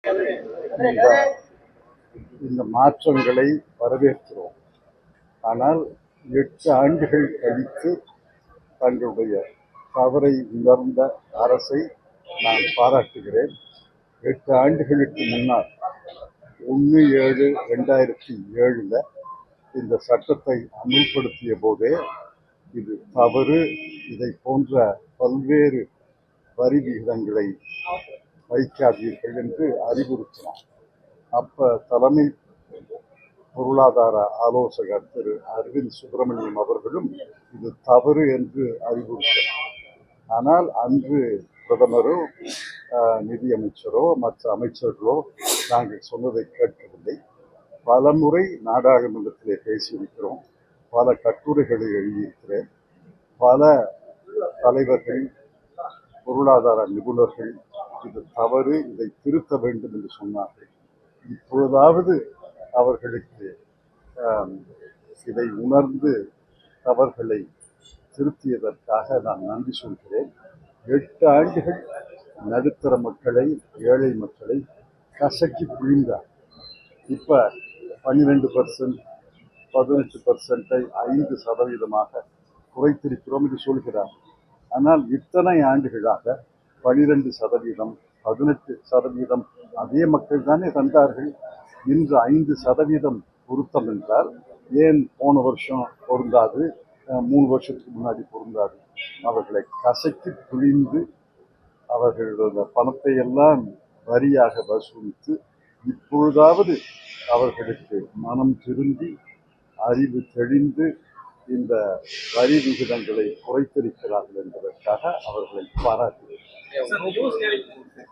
இந்த இந்த மாற்றங்களை வரவேற்கிறோம். ஆனால் 8 ஆண்டுகள் கழித்து தங்களுடைய தவறை உணர்ந்த அரசை நான் பாராட்டுகிறேன். 8 ஆண்டுகளுக்கு முன்னால் 1/7/2007 இந்த சட்டத்தை அமுல்படுத்திய போதே இது தவறு, இதை போன்ற பல்வேறு வரி விகிதங்களை வைக்காதீர்கள் என்று அறிவுறுத்தினார். அப்ப தலைமை பொருளாதார ஆலோசகர் திரு அரவிந்த் சுப்பிரமணியம் அவர்களும் இது தவறு என்று அறிவுறுத்தினார். ஆனால் அன்று பிரதமரோ நிதியமைச்சரோ மற்ற அமைச்சர்களோ நாங்கள் சொன்னதை கேட்கவில்லை. பல முறை நாடாளுமன்றத்திலே பேசியிருக்கிறோம், பல கட்டுரைகளை எழுதியிருக்கிறேன். பல தலைவர்கள், பொருளாதார நிபுணர்கள் இது தவறு, இதை திருத்த வேண்டும் என்று சொன்னார்கள். இப்பொழுதாவது அவர்களுக்கு இதை உணர்ந்து தவறுகளை திருத்தியதற்காக நான் நன்றி சொல்கிறேன். 8 ஆண்டுகள் நடுத்தர மக்களை, ஏழை மக்களை கசக்கி பிழிந்தார். இப்ப 12%, 18%, 5% குறைத்திருக்கிறோம் என்று சொல்கிறார். ஆனால் இத்தனை ஆண்டுகளாக 12%, 18% அதே மக்கள் தானே தந்தார்கள். இன்று 5% பொருத்தம் என்றால் ஏன் போன வருஷம் பொருந்தாது, 3 வருஷத்துக்கு முன்னாடி பொருந்தாது? அவர்களை கசக்கி பிழிந்து அவர்களோட பணத்தை எல்லாம் வரியாக வசூலித்து இப்பொழுதாவது அவர்களுக்கு மனம் திருந்தி அறிவு தெளிந்து இந்த வரி விகிதங்களை குறைத்திருக்கிறார்கள் என்பதற்காக அவர்களை பாராட்டுகிறேன்.